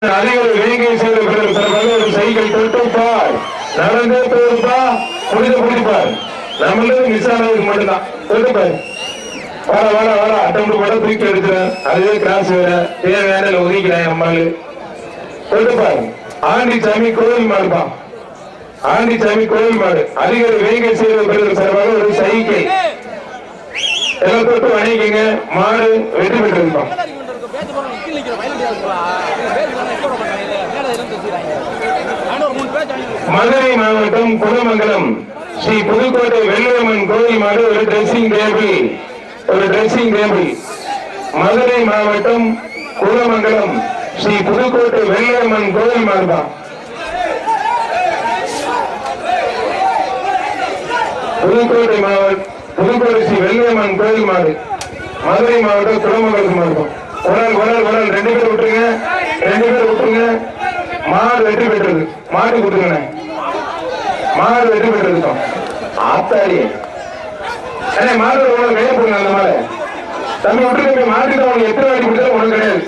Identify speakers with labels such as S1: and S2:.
S1: அதிகாரி வேங்கை செய்த ஒரு சைக்கிள் தொட்டுப்பார் நடந்தே போயிருப்பா முடிப்பார் நம்மளே மிஸ் ஆனதுக்கு மட்டும்தான் தொட்டுப்பார் வர வர வர அட்டம் போட தூக்கி எடுக்கிறேன் அதுவே கிராஸ் வேற தேவையான ஒதுக்கிறேன் நம்மளு தொட்டுப்பார் ஆண்டிச்சாமி கோவில் மாடுப்பா ஆண்டிச்சாமி கோவில் மாடு அதிகாரி வேங்கை செய்த சார்பாக ஒரு சைக்கிள் எல்லாம் தொட்டு வணங்கிங்க மாடு வெற்றி பெற்றிருப்பான். மதுரை மாவட்டம் குடமங்கலம் ஸ்ரீ புதுக்கோட்டை வெள்ளையம்மன் கோயில் மாடு ஒரு டிரெஸ்ஸிங் டேபிள் மதுரை மாவட்டம் குடமங்கலம் ஸ்ரீ புதுக்கோட்டை வெள்ளையம்மன் கோயில் மாடுதான். புதுக்கோட்டை ஸ்ரீ வெள்ளையம்மன் கோயில் மாடு மதுரை மாவட்டம் குடமங்கலத்து மாவட்டம். ஒரு ரெண்டு பேர் விட்டுருங்க மாடு வெற்றி பெற்றது மாடு கொடுத்துருங்க மாடு வெற்றி பெற்றது ஆத்தாடி மாடு கைய போடுங்க அந்த மாடு தம்பி விட்டுருக்க மாட்டுக்கு அவங்க எத்தனை வாட்டி கொடுத்தாலும் ஒன்றும் கிடையாது.